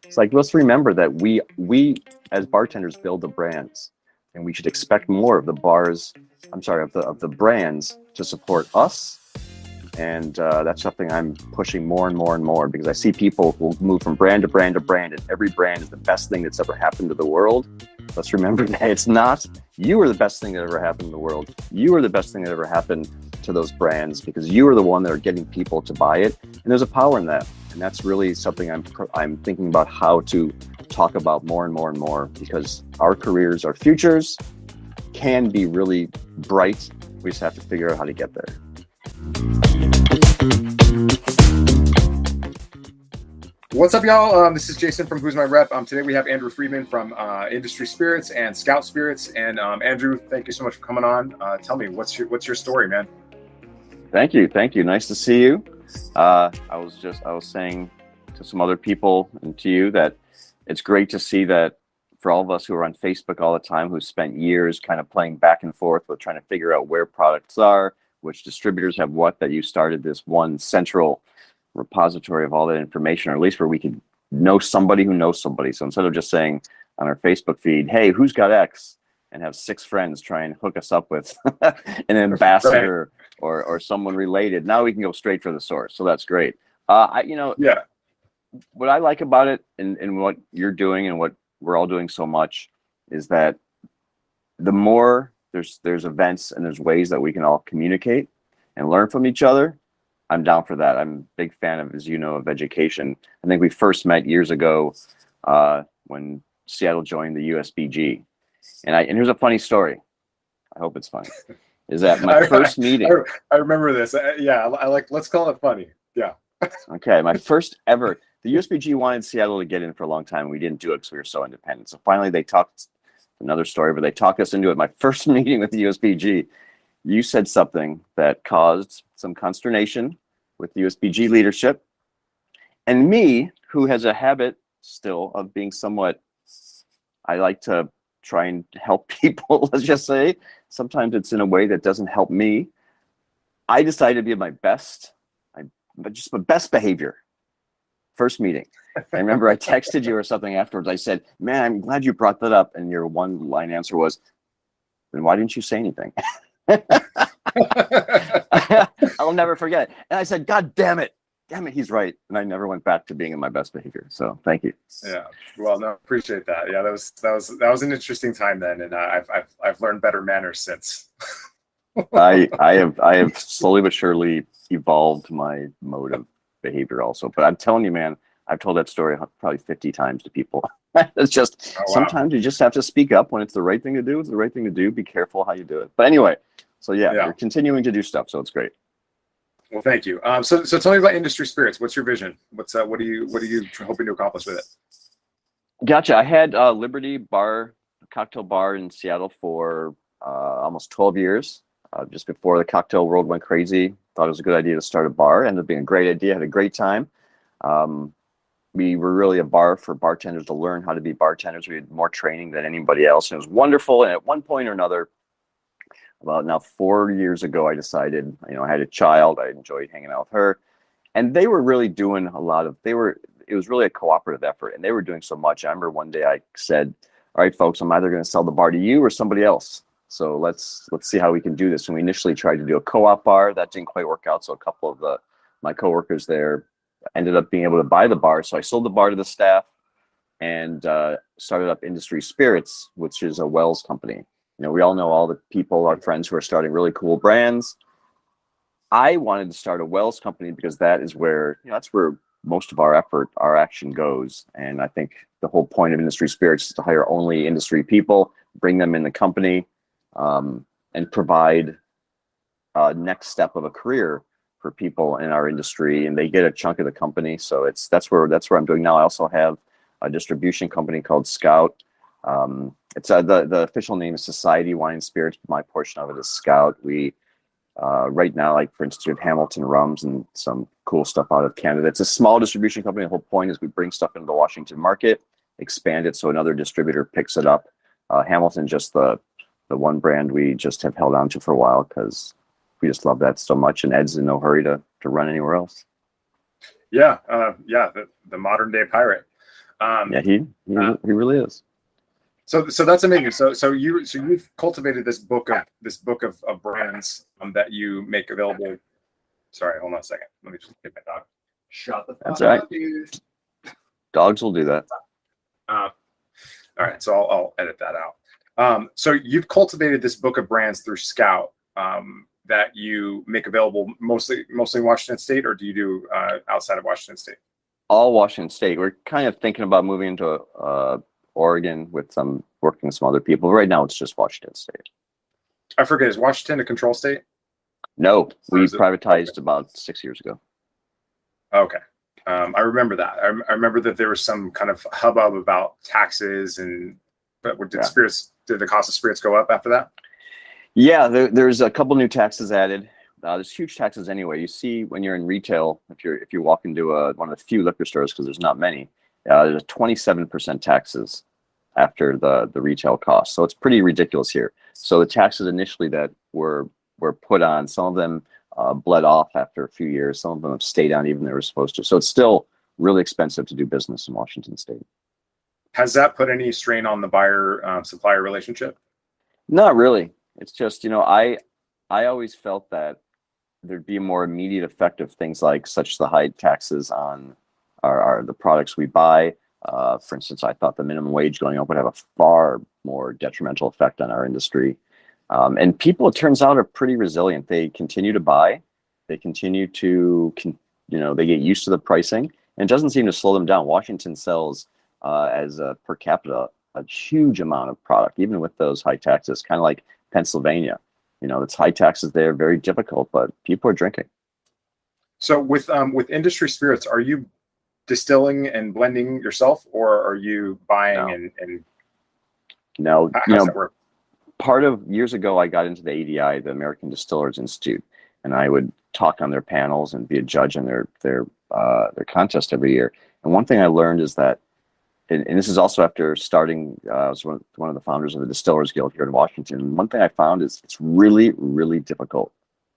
It's like, let's remember that we as bartenders build the brands, and we should expect more of the bars. I'm sorry, of the brands to support us. And that's something I'm pushing more and more and more, because I see people who move from brand to brand to brand, and every brand is the best thing that's ever happened to the world. Let's remember that it's not. You are the best thing that ever happened in the world. You are the best thing that ever happened to those brands, because you are the one that are getting people to buy it. And there's a power in that. And that's really something I'm thinking about how to talk about more and more and more, because our careers, our futures can be really bright. We just have to figure out how to get there. What's up, y'all? This is Jason from Who's My Rep. Today we have Andrew Friedman from Industry Spirits and Scout Spirits. And Andrew, thank you so much for coming on. Tell me, what's your story, man? Thank you. Nice to see you. I was saying to some other people and to you that it's great to see that for all of us who are on Facebook all the time, who spent years kind of playing back and forth with trying to figure out where products are, which distributors have what, that you started this one central repository of all that information, or at least where we could know somebody who knows somebody. So instead of just saying on our Facebook feed, hey, who's got X, and have 6 friends try and hook us up with an ambassador or someone related, now we can go straight for the source. So that's great. What I like about it, and what you're doing and what we're all doing so much, is that the more there's events and there's ways that we can all communicate and learn from each other, I'm down for that. I'm a big fan of, as you know, of education. I think we first met years ago when Seattle joined the USBG. And here's a funny story. I hope it's funny. Is that my first meeting? I remember this. I like, let's call it funny. Yeah. Okay. My first ever, the USBG wanted Seattle to get in for a long time. We didn't do it because we were so independent. So finally they talked, another story, but they talked us into it. My first meeting with the USBG, you said something that caused some consternation with the USBG leadership. And me, who has a habit still of being somewhat, I like to try and help people, let's just say. Sometimes it's in a way that doesn't help me. I decided to be my best behavior. First meeting. I remember I texted you or something afterwards. I said, man, I'm glad you brought that up. And your one line answer was, then why didn't you say anything? I'll never forget it. And I said, God damn it, he's right. And I never went back to being in my best behavior. So thank you. Yeah, well, no, appreciate that. Yeah, that was an interesting time then, and I've learned better manners since. I have slowly but surely evolved my mode of behavior also. But I'm telling you, man, I've told that story probably 50 times to people. It's just sometimes you just have to speak up when it's the right thing to do. It's the right thing to do. Be careful how you do it. But anyway, so yeah, you're continuing to do stuff, so it's great. Well, thank you. So tell me about Industry Spirits. What's your vision? What are you hoping to accomplish with it? Gotcha. I had Liberty Bar, a cocktail bar in Seattle for almost 12 years. Just before the cocktail world went crazy, thought it was a good idea to start a bar. Ended up being a great idea. Had a great time. We were really a bar for bartenders to learn how to be bartenders. We had more training than anybody else. And it was wonderful. And at one point or another, about now 4 years ago, I decided, I had a child. I enjoyed hanging out with her. And they were really doing a lot of, it was really a cooperative effort. And they were doing so much. I remember one day I said, all right, folks, I'm either going to sell the bar to you or somebody else. So let's see how we can do this. And we initially tried to do a co-op bar. That didn't quite work out. So a couple of my coworkers there ended up being able to buy the bar. So I sold the bar to the staff and started up Industry Spirits, which is a Wells company. We all know all the people, our friends who are starting really cool brands. I wanted to start a Wells company because that is where, that's where most of our effort, our action goes. And I think the whole point of Industry Spirits is to hire only industry people, bring them in the company, and provide a next step of a career for people in our industry, and they get a chunk of the company. So that's where I'm doing now. I also have a distribution company called Scout. It's the official name is Society Wine Spirits, but my portion of it is Scout. We right now, like for instance, we have Hamilton Rums and some cool stuff out of Canada. It's a small distribution company. The whole point is we bring stuff into the Washington market, expand it so another distributor picks it up. Hamilton, just the one brand we just have held on to for a while because we just love that so much, and Ed's in no hurry to run anywhere else. Yeah, the modern day pirate. Um, Yeah, he really is. so that's amazing. So you've cultivated this book of brands that you make available. Sorry, hold on a second. Let me just get my dog. Shut the That's fuck all right. up, dude. Dogs will do that. All right, so I'll edit that out. So you've cultivated this book of brands through Scout that you make available mostly in Washington State, or do you do outside of Washington State? All Washington State. We're kind of thinking about moving into Oregon with working with some other people. Right now, it's just Washington State. I forget, is Washington a control state? No, we is it- privatized okay. about 6 years ago. Okay. I remember that. I remember that there was some kind of hubbub about taxes but did Yeah. the cost of spirits go up after that? Yeah, there's a couple new taxes added. There's huge taxes anyway. You see when you're in retail, if you walk into one of the few liquor stores, because there's not many, there's a 27% taxes after the retail cost. So it's pretty ridiculous here. So the taxes initially that were put on, some of them bled off after a few years. Some of them have stayed on even they were supposed to. So it's still really expensive to do business in Washington State. Has that put any strain on the buyer supplier relationship? Not really. It's just, I always felt that there'd be a more immediate effect of things like such the high taxes on the products we buy. For instance, I thought the minimum wage going up would have a far more detrimental effect on our industry. And people, it turns out, are pretty resilient. They continue to buy. They continue to, they get used to the pricing, and it doesn't seem to slow them down. Washington sells as a per capita a huge amount of product, even with those high taxes, kind of like Pennsylvania. It's high taxes there, very difficult, but people are drinking. So with industry spirits, are you distilling and blending yourself, or are you buying and no, how does that work? Part of years ago, I got into the ADI, the American Distillers Institute, and I would talk on their panels and be a judge in their contest every year. And one thing I learned is that, and this is also after starting, I was one of the founders of the Distillers Guild here in Washington. One thing I found is it's really, really difficult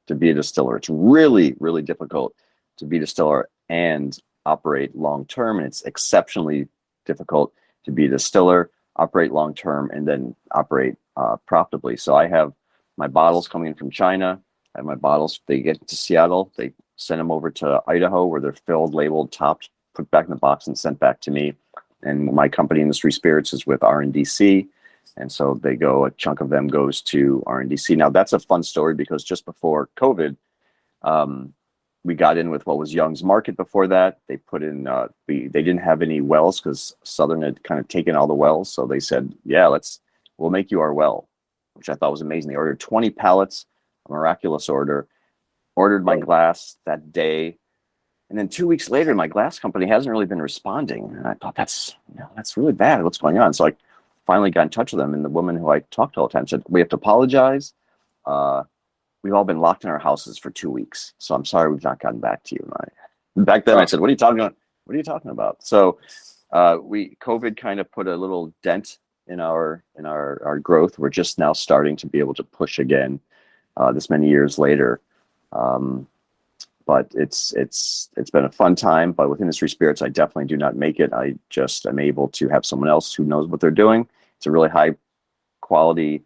to be a distiller. It's really, really difficult to be a distiller and operate long term, and it's exceptionally difficult to be a distiller, operate long term, and then operate profitably. So I have my bottles coming in from China. I have my bottles. They get to Seattle. They send them over to Idaho, where they're filled, labeled, topped, put back in the box, and sent back to me. And my company, Industry Spirits, is with RNDC. And so a chunk of them goes to RNDC. Now, that's a fun story because just before COVID, we got in with what was Young's Market before that. They put in, they didn't have any wells because Southern had kind of taken all the wells. So they said, yeah, we'll make you our well, which I thought was amazing. They ordered 20 pallets, a miraculous ordered my glass that day. And then 2 weeks later, my glass company hasn't really been responding. And I thought, that's really bad. What's going on? So I finally got in touch with them. And the woman who I talked to all the time said, we have to apologize. We've all been locked in our houses for 2 weeks. So I'm sorry we've not gotten back to you. And back then I said, what are you talking about? What are you talking about? So COVID kind of put a little dent in our growth. We're just now starting to be able to push again this many years later. But it's been a fun time. But with Industry Spirits, I definitely do not make it. I just am able to have someone else who knows what they're doing. It's a really high quality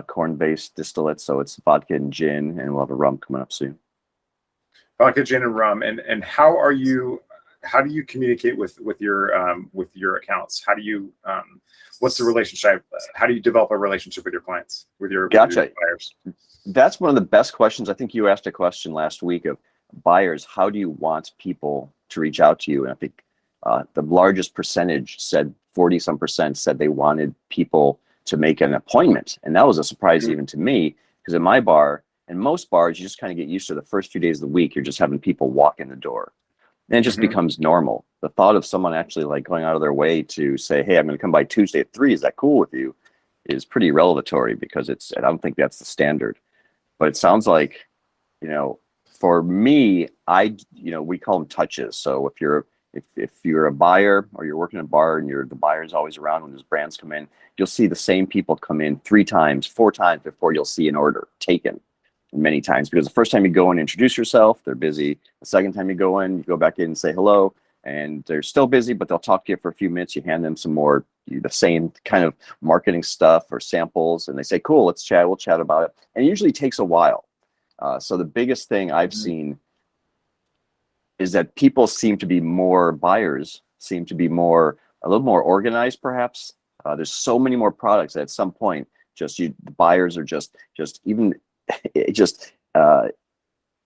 corn-based distillate, so it's vodka and gin, and we'll have a rum coming up soon. Vodka, gin, and rum. And how do you communicate with your accounts? How do you what's the relationship? How do you develop a relationship with your clients, with your buyers? That's one of the best questions. I think you asked a question last week of buyers. How do you want people to reach out to you? And I think the largest percentage said 40% said they wanted people to make an appointment. And that was a surprise even to me, because at my bar and most bars, you just kind of get used to the first few days of the week. You're just having people walk in the door. And it just becomes normal. The thought of someone actually like going out of their way to say, hey, I'm going to come by Tuesday at 3. Is that cool with you? Is pretty revelatory, because I don't think that's the standard. But it sounds like, for me, we call them touches. So if you're a buyer or you're working in a bar and the buyer is always around when those brands come in, you'll see the same people come in 3 times, 4 times before you'll see an order taken. Many times, because the first time you go in and introduce yourself, they're busy. The second time you go in, you go back in and say hello. and they're still busy, but they'll talk to you for a few minutes. You hand them some more, the same kind of marketing stuff or samples, and they say, cool, let's chat. We'll chat about it. And it usually takes a while. So the biggest thing I've seen is that people seem to be more, buyers seem to be a little more organized, perhaps. There's so many more products that at some point, the buyers are just even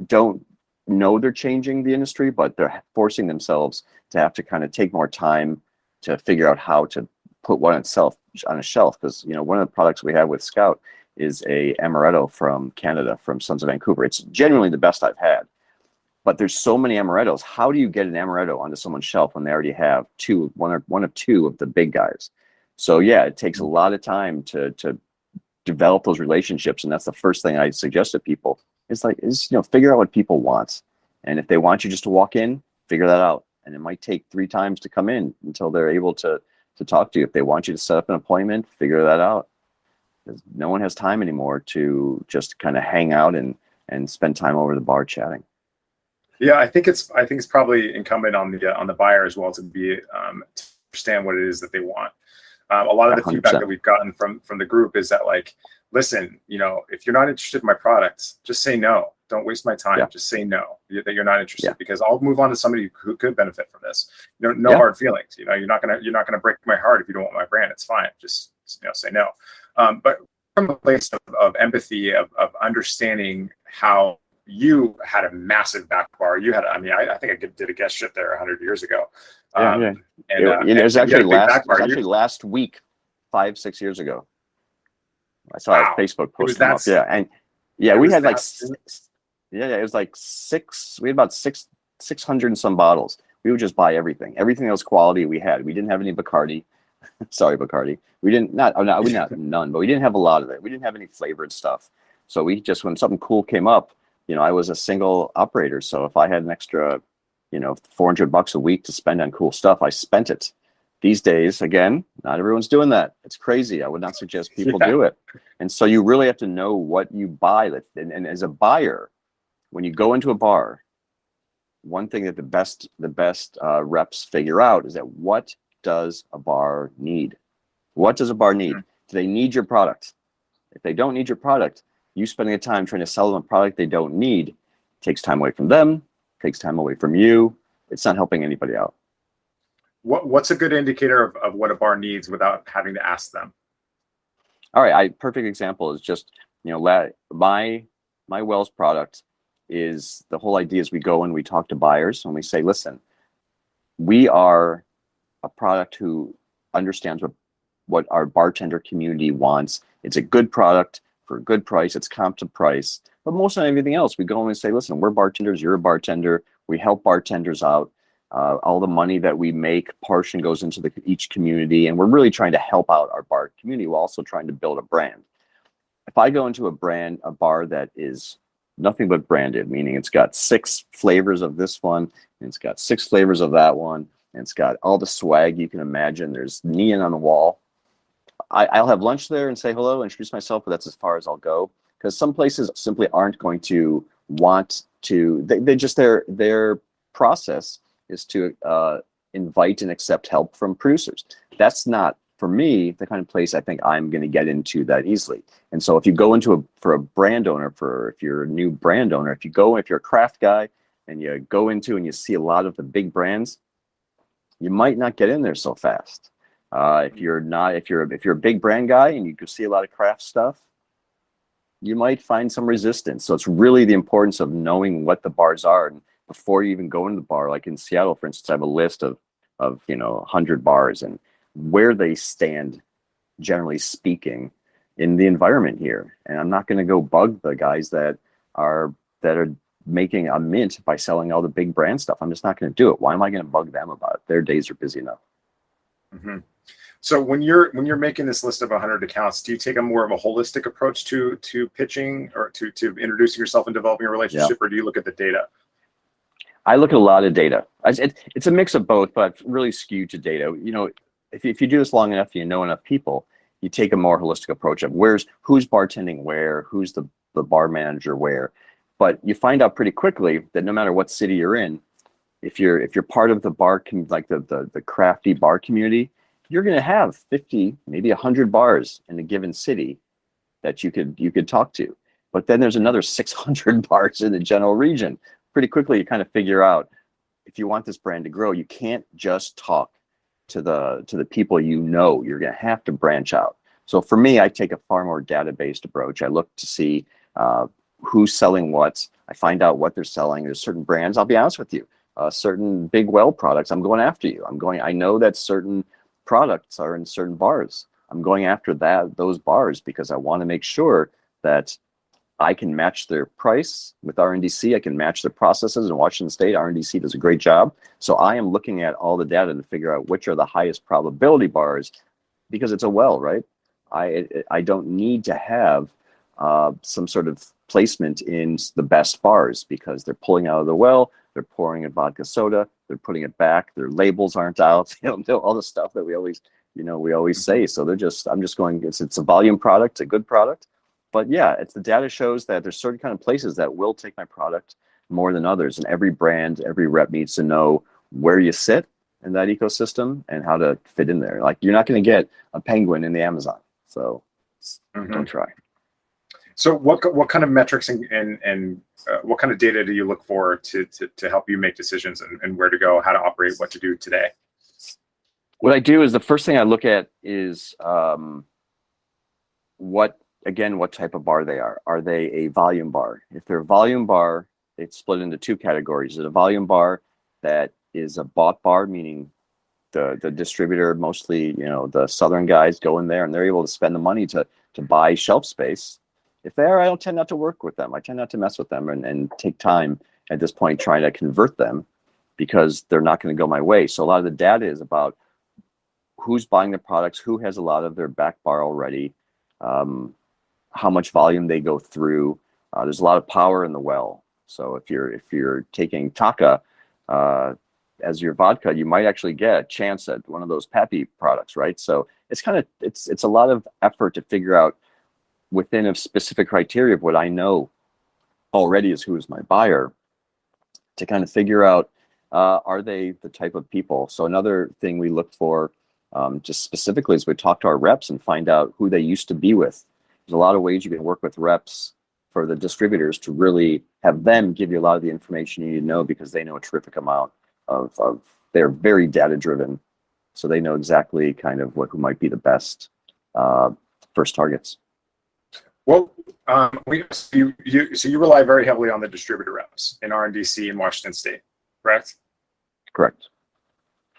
don't know they're changing the industry, but they're forcing themselves to have to kind of take more time to figure out how to put one itself on a shelf. Because one of the products we have with Scout is a amaretto from Canada, from Sons of Vancouver. It's genuinely the best I've had. But there's so many amarettos. How do you get an amaretto onto someone's shelf when they already have one of two of the big guys? So yeah, it takes a lot of time to develop those relationships, and that's the first thing I suggest to people. Is figure out what people want, and if they want you just to walk in, figure that out. And it might take 3 times to come in until they're able to talk to you. If they want you to set up an appointment, figure that out. Because no one has time anymore to just kind of hang out and spend time over the bar chatting. Yeah, I think it's probably incumbent on the buyer as well to be to understand what it is that they want. A lot of the 100%. Feedback that we've gotten from the group is that, like, listen, if you're not interested in my products, just say no. Don't waste my time. Yeah. Just say no, that you're not interested, because I'll move on to somebody who could benefit from this. No hard feelings. You're not gonna break my heart if you don't want my brand. It's fine. Just say no. But from a place of empathy, of understanding how you had a massive back bar. You had, I think I did a guest trip there 100 years ago. And it was actually last week, 5-6 years ago. I saw a Facebook post come up. Yeah, and we had like it was like we had about 600 and some bottles. We would just buy everything that was quality. We didn't have any Bacardi. Sorry, Bacardi. We didn't none, but we didn't have a lot of it. We didn't have any flavored stuff. So we just, when something cool came up, I was a single operator. So if I had an extra, $400 a week to spend on cool stuff, I spent it. These days, again, not everyone's doing that. It's crazy. I would not suggest people do it. And so you really have to know what you buy. And as a buyer, when you go into a bar, one thing that the best reps figure out is that what does a bar need? What does a bar need? Do they need your product? If they don't need your product, you spending the time trying to sell them a product they don't need takes time away from them, takes time away from you. It's not helping anybody out. What's a good indicator of what a bar needs without having to ask them? All right, perfect example is just, my Wells product is, the whole idea is we go and we talk to buyers and we say, listen, we are a product who understands what our bartender community wants. It's a good product for a good price. It's comp to price. But most of everything else, we go and say, listen, we're bartenders. You're a bartender. We help bartenders out. All the money that we make, portion goes into each community. And we're really trying to help out our bar community while also trying to build a brand. If I go into a bar that is nothing but branded, meaning it's got 6 flavors of this one, and it's got 6 flavors of that one, and it's got all the swag you can imagine. There's neon on the wall. I'll have lunch there and say hello, introduce myself, but that's as far as I'll go, because some places simply aren't going to want to. They just, their process is to invite and accept help from producers. That's not, for me, the kind of place I think I'm going to get into that easily. And so if you go into for a brand owner, if you're a new brand owner, if you're a craft guy and you go into and you see a lot of the big brands, you might not get in there so fast. If you're a big brand guy and you can see a lot of craft stuff, you might find some resistance. So it's really the importance of knowing what the bars are, and before you even go into the bar. Like in Seattle, for instance, I have a list of 100 bars and where they stand, generally speaking, in the environment here. And I'm not going to go bug the guys that are making a mint by selling all the big brand stuff. I'm just not going to do it. Why am I going to bug them about it? Their days are busy enough. Mm-hmm. So when you're making this list of 100 accounts, do you take a more of a holistic approach to pitching or to introducing yourself and developing a relationship, or do you look at the data? I look at a lot of data. It's a mix of both, but really skewed to data. If you do this long enough, you know enough people, you take a more holistic approach of who's bartending where, who's the bar manager where. But you find out pretty quickly that no matter what city you're in, if you're part of the bar like the crafty bar community, you're going to have 50, maybe 100 bars in a given city that you could talk to. But then there's another 600 bars in the general region. Pretty quickly, you kind of figure out, if you want this brand to grow, you can't just talk to the people you know. You're going to have to branch out. So for me, I take a far more data-based approach. I look to see who's selling what. I find out what they're selling. There's certain brands, I'll be honest with you, certain big well products, I'm going after you. I know that certain products are in certain bars. I'm going after those bars because I want to make sure that I can match their price with RNDC. I can match their processes. In Washington State, RNDC does a great job. So I am looking at all the data to figure out which are the highest probability bars, because it's a well, right? I don't need to have some sort of placement in the best bars, because they're pulling out of the well, they're pouring in vodka soda, they're putting it back, their labels aren't out, all the stuff that we always say. So I'm just going, it's a volume product, a good product. But yeah, it's the data shows that there's certain kind of places that will take my product more than others. And every brand, every rep needs to know where you sit in that ecosystem and how to fit in there. Like, you're not going to get a penguin in the Amazon. So don't try. So what kind of metrics and what kind of data do you look for to help you make decisions and where to go, how to operate, what to do today? What I do is, the first thing I look at is what type of bar they are. Are they a volume bar? If they're a volume bar, it's split into two categories. Is it a volume bar that is a bought bar, meaning the distributor, mostly the southern guys, go in there and they're able to spend the money to buy shelf space? If they are, I don't tend not to work with them. I tend not to mess with them and take time at this point trying to convert them, because they're not going to go my way. So a lot of the data is about who's buying the products, who has a lot of their back bar already, how much volume they go through. There's a lot of power in the well. So if you're taking Taka as your vodka, you might actually get a chance at one of those Pappy products, right? So it's a lot of effort to figure out, within a specific criteria of what I know already is who is my buyer, to kind of figure out, are they the type of people? So another thing we look for, just specifically, is we talk to our reps and find out who they used to be with. There's a lot of ways you can work with reps for the distributors to really have them give you a lot of the information you need to know, because they know a terrific amount of they're very data driven. So they know exactly kind of who might be the best first targets. Well, so you rely very heavily on the distributor reps in RNDC in Washington State, correct? Correct.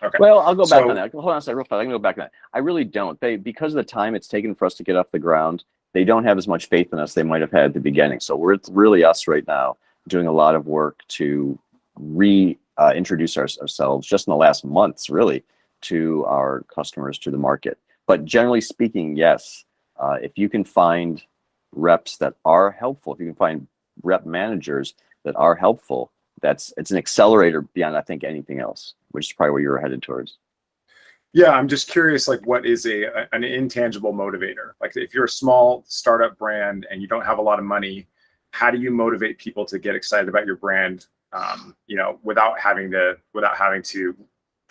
Okay. Well, I'll go back on that. Hold on a second, real fast. I can go back on that. I really don't. Because of the time it's taken for us to get off the ground, they don't have as much faith in us they might have had at the beginning. So it's really us right now doing a lot of work to reintroduce ourselves just in the last months, really, to our customers, to the market. But generally speaking, yes, if you can find reps that are helpful, if you can find rep managers that are helpful, it's an accelerator beyond, I think, anything else, which is probably where you're headed towards. Yeah, I'm just curious, like, what is an intangible motivator? Like, if you're a small startup brand and you don't have a lot of money, how do you motivate people to get excited about your brand, without having to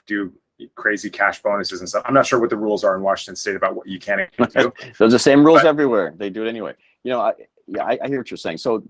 do crazy cash bonuses and stuff? I'm not sure what the rules are in Washington State about what you can and can't do. There's the same rules everywhere. They do it anyway. I hear what you're saying. So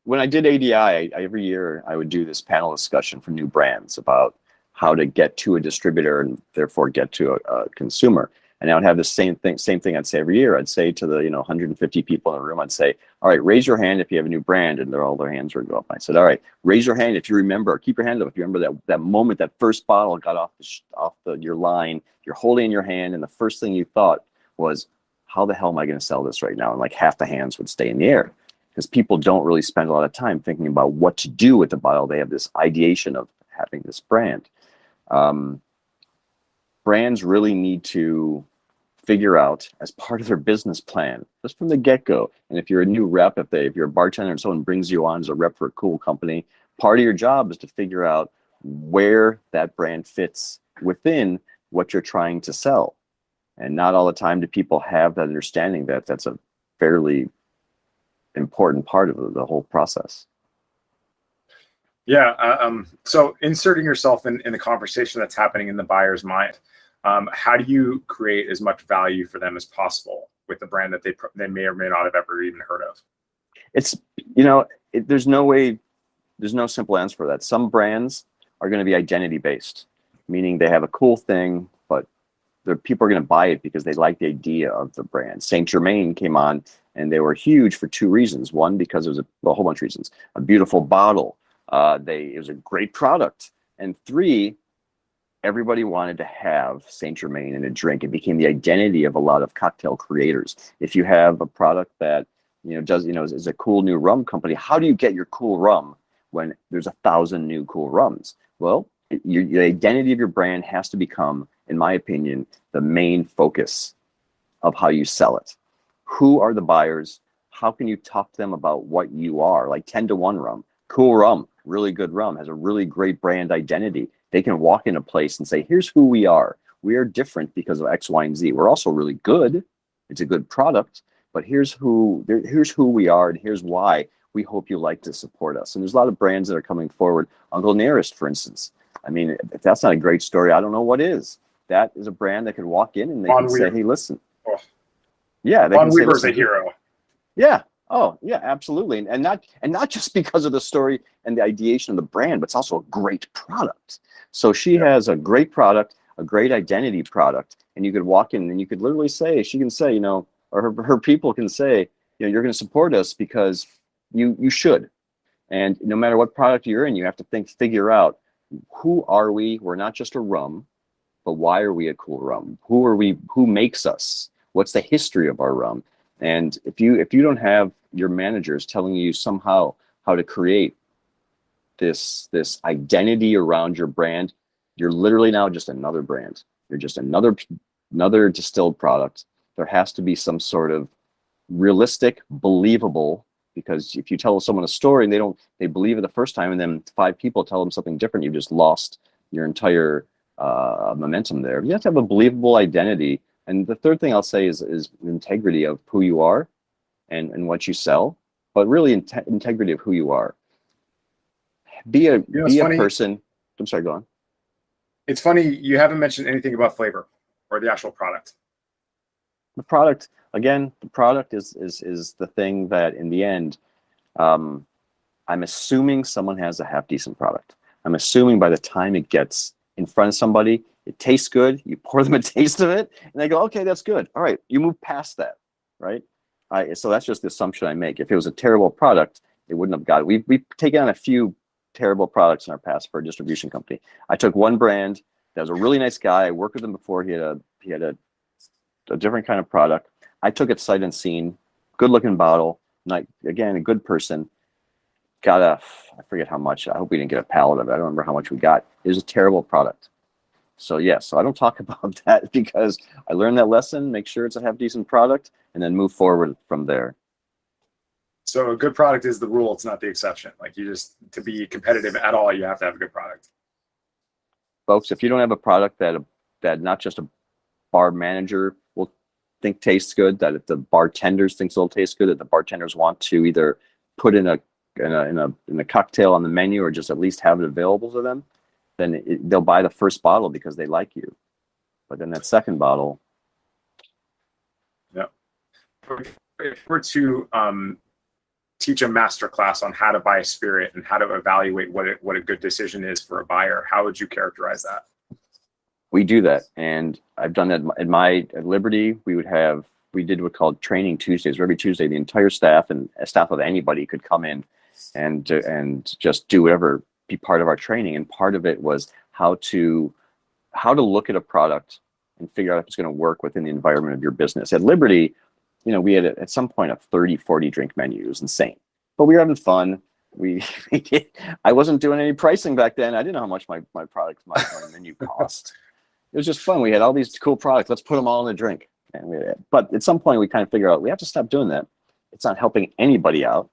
when I did ADI, every year I would do this panel discussion for new brands about how to get to a distributor and therefore get to a consumer. And I would have the same thing I'd say every year. I'd say to the 150 people in the room, I'd say, all right, raise your hand if you have a new brand, and all their hands would go up. I said, all right, raise your hand if you remember, keep your hand up if you remember that moment, that first bottle got off your line, you're holding in your hand, and the first thing you thought was, how the hell am I going to sell this right now? And like half the hands would stay in the air, because people don't really spend a lot of time thinking about what to do with the bottle. They have this ideation of having this brand. Brands really need to figure out, as part of their business plan, just from the get-go. And if you're a new rep, if you're a bartender and someone brings you on as a rep for a cool company, part of your job is to figure out where that brand fits within what you're trying to sell. And not all the time do people have that understanding that that's a fairly important part of the whole process. Yeah. So inserting yourself in the conversation that's happening in the buyer's mind, how do you create as much value for them as possible with the brand that they may or may not have ever even heard of? It's, there's no simple answer for that. Some brands are going to be identity based, meaning they have a cool thing, but people are going to buy it because they like the idea of the brand. Saint Germain came on and they were huge for two reasons. One, because it was a whole bunch of reasons. A beautiful bottle. It was a great product. And three, everybody wanted to have Saint Germain in a drink. It became the identity of a lot of cocktail creators. If you have a product that is a cool new rum company, how do you get your cool rum when there's 1,000 new cool rums? Well, the identity of your brand has to become, in my opinion, the main focus of how you sell it. Who are the buyers? How can you talk to them about what you are? Like 10-to-1 rum, cool rum, really good rum, has a really great brand identity. They can walk in a place and say, here's who we are. We are different because of X, Y, and Z. We're also really good. It's a good product, but here's who we are, and here's why we hope you like to support us. And there's a lot of brands that are coming forward. Uncle Nearest, for instance. I mean, if that's not a great story, I don't know what is. That is a brand that could walk in and they can say, hey, listen. Oh. Yeah, they Von can say, Weaver's a hero. Yeah. Oh, yeah, absolutely. And not just because of the story and the ideation of the brand, but it's also a great product. So she has a great product, a great identity product, and you could walk in and you could literally say, she can say, or her people can say, you're going to support us because you should. And no matter what product you're in, you have to figure out, who are we? We're not just a rum, but why are we a cool rum? Who are we? Who makes us? What's the history of our rum? And if you don't have your managers telling you somehow how to create this identity around your brand, you're literally now just another brand. You're just another distilled product. There has to be some sort of realistic, believable, because if you tell someone a story and they believe it the first time, and then 5 people tell them something different, you've just lost your entire momentum there. You have to have a believable identity. And the third thing I'll say is integrity of who you are and what you sell, but really integrity of who you are. Be a person. I'm sorry, go on. It's funny, you haven't mentioned anything about flavor or the actual product. The product, again, is the thing that in the end, I'm assuming someone has a half decent product. I'm assuming by the time it gets in front of somebody, it tastes good. You pour them a taste of it, and they go, "Okay, that's good. All right." You move past that, right? So that's just the assumption I make. If it was a terrible product, it wouldn't have got it. We've taken on a few terrible products in our past for a distribution company. I took one brand that was a really nice guy. I worked with him before. He had a different kind of product. I took it sight unseen, good looking bottle. Again, a good person. I forget how much. I hope we didn't get a pallet of it. I don't remember how much we got. It was a terrible product. So I don't talk about that because I learned that lesson. Make sure it's a half decent product, and then move forward from there. So a good product is the rule. It's not the exception. Like, to be competitive at all, you have to have a good product. Folks, if you don't have a product that not just a bar manager will think tastes good, that if the bartenders think it'll taste good, that the bartenders want to either put in a cocktail on the menu or just at least have it available to them, then they'll buy the first bottle because they like you. But then that second bottle. Yeah. If we're to teach a master class on how to buy a spirit and how to evaluate what a good decision is for a buyer, how would you characterize that? We do that, and I've done that at Liberty. We did what's called training Tuesdays. Every Tuesday, the entire staff and a staff of anybody could come in and just do whatever, be part of our training. And part of it was how to look at a product and figure out if it's going to work within the environment of your business. At Liberty, we had at some point a 30, 40 drink menu. It was insane, but we were having fun. I wasn't doing any pricing back then. I didn't know how much my product, my menu cost. It was just fun. We had all these cool products. Let's put them all in a drink. But at some point, we kind of figure out we have to stop doing that. It's not helping anybody out.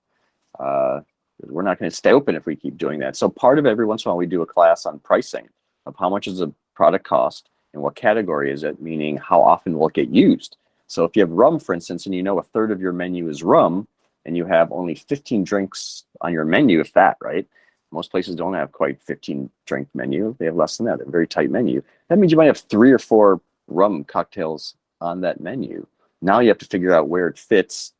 We're not going to stay open if we keep doing that. So part of every once in a while, we do a class on pricing of how much does a product cost and what category is it, meaning how often will it get used. So if you have rum, for instance, and a third of your menu is rum, and you have only 15 drinks on your menu, if that, right? Most places don't have quite 15 drink menu. They have less than that. They're a very tight menu. That means you might have 3 or 4 rum cocktails on that menu. Now you have to figure out where it fits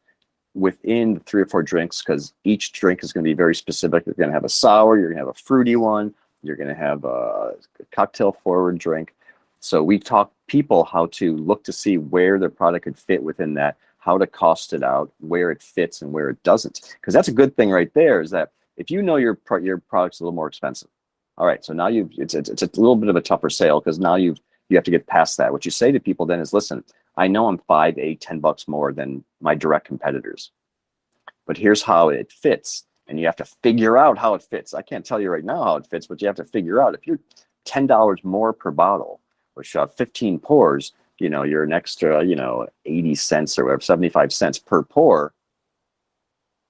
within the 3 or 4 drinks, because each drink is going to be very specific. You're going to have a sour, you're going to have a fruity one, you're going to have a cocktail forward drink. So we taught people how to look to see where their product could fit within that, how to cost it out, where it fits and where it doesn't. Because that's a good thing right there, is that if you know your product's a little more expensive, all right, so now it's a little bit of a tougher sale, because now you have to get past that. What you say to people then is, listen, I know I'm 5, 8, $10 more than my direct competitors, but here's how it fits. And you have to figure out how it fits. I can't tell you right now how it fits, but you have to figure out, if you're $10 more per bottle, which 15 pours, you're an extra, 80 cents or whatever, 75 cents per pour.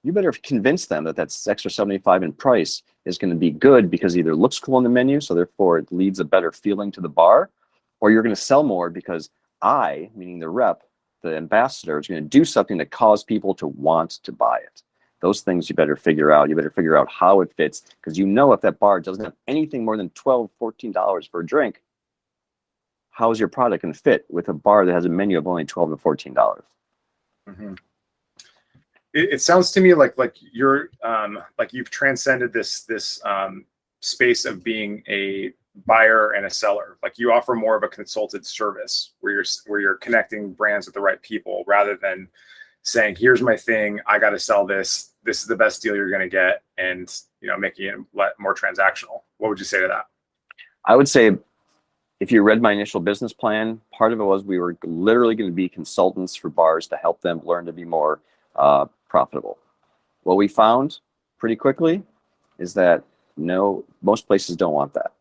You better convince them that that's extra 75 in price is going to be good, because it either looks cool on the menu, so therefore it leads a better feeling to the bar, or you're going to sell more because I, meaning the rep, the ambassador, is going to do something that cause people to want to buy it. Those things you better figure out. You better figure out how it fits, because if that bar doesn't have anything more than $12, $14 per drink, how is your product going to fit with a bar that has a menu of only $12 to $14? Mm-hmm. It sounds to me like you're like you've transcended this space of being a buyer and a seller. Like, you offer more of a consulted service where you're connecting brands with the right people, rather than saying, here's my thing, I got to sell this is the best deal you're going to get, and making it more transactional. What would you say to that? I would say, if you read my initial business plan, part of it was we were literally going to be consultants for bars to help them learn to be more profitable. What we found pretty quickly is that most places don't want that.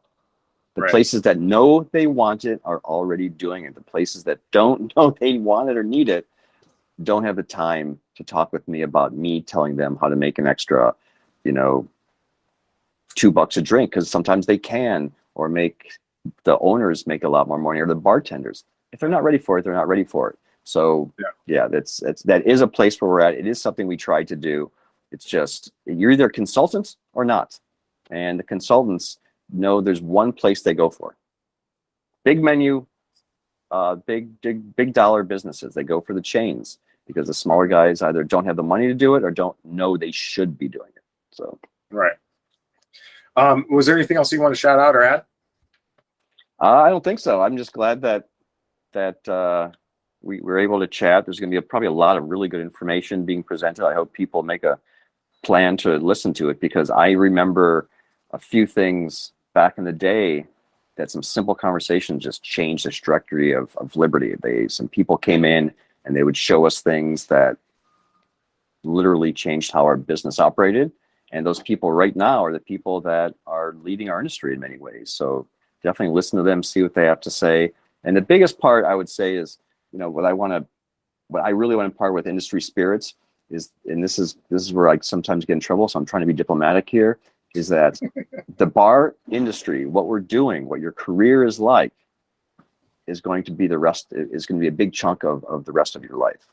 The Right. places that know they want it are already doing it. The places that don't know they want it or need it don't have the time to talk with me about me telling them how to make an extra, $2 a drink, because sometimes they can, or the owners make a lot more money, or the bartenders. If they're not ready for it, they're not ready for it. So yeah, that is a place where we're at. It is something we try to do. It's just, you're either consultants or not. And the consultants know there's one place they go for. Big menu, big dollar businesses. They go for the chains, because the smaller guys either don't have the money to do it or don't know they should be doing it. So right. Was there anything else you want to shout out or add? I don't think so. I'm just glad that we were able to chat. There's going to be probably a lot of really good information being presented. I hope people make a plan to listen to it, because I remember a few things back in the day that some simple conversations just changed the trajectory of Liberty. Some people came in and they would show us things that literally changed how our business operated. And those people right now are the people that are leading our industry in many ways. So definitely listen to them, see what they have to say. And the biggest part I would say is, what I really want to impart with industry spirits is, and this is where I sometimes get in trouble, so I'm trying to be diplomatic here, is that the bar industry, what we're doing, what your career is like, is going to be a big chunk of the rest of your life.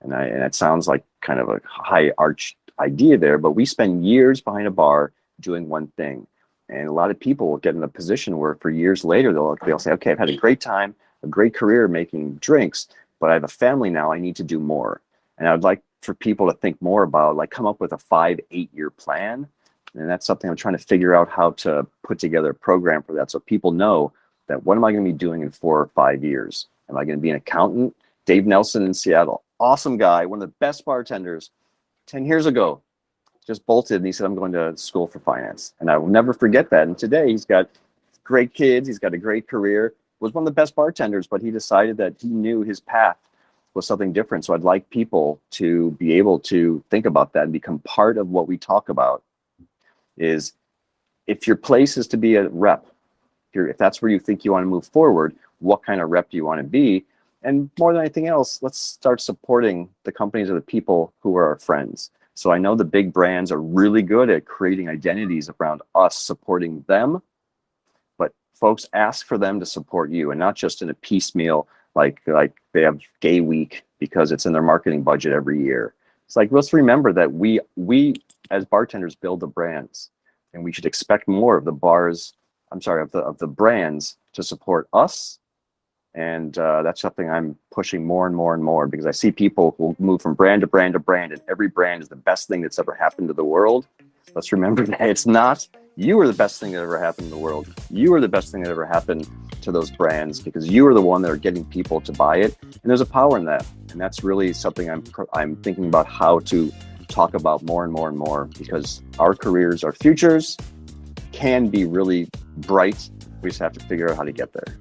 And it sounds like kind of a high arch idea there, but we spend years behind a bar doing one thing. And a lot of people will get in a position where for years later, they'll say, okay, I've had a great time, a great career making drinks, but I have a family now, I need to do more. And I would like for people to think more about, like, come up with a 5-8 year plan. And that's something I'm trying to figure out how to put together a program for that, so people know that, what am I going to be doing in 4 or 5 years? Am I going to be an accountant? Dave Nelson in Seattle, awesome guy, one of the best bartenders, 10 years ago, just bolted, and he said, I'm going to school for finance. And I will never forget that. And today he's got great kids, he's got a great career, was one of the best bartenders, but he decided that he knew his path was something different. So I'd like people to be able to think about that and become part of what we talk about. Is, if your place is to be a rep, if that's where you think you want to move forward, what kind of rep do you want to be? And more than anything else, let's start supporting the companies or the people who are our friends. So I know the big brands are really good at creating identities around us supporting them, but folks, ask for them to support you, and not just in a piecemeal, like they have Gay Week because it's in their marketing budget every year. It's like, let's remember that we as bartenders build the brands. and we should expect more of the bars. I'm sorry, of the brands to support us. And that's something I'm pushing more and more and more, because I see people who move from brand to brand to brand, and every brand is the best thing that's ever happened to the world. Let's remember that it's not. You are the best thing that ever happened in the world. You are the best thing that ever happened to those brands, because you are the one that are getting people to buy it. And there's a power in that. And that's really something I'm thinking about how to talk about more and more and more, because our careers, our futures can be really bright. We just have to figure out how to get there.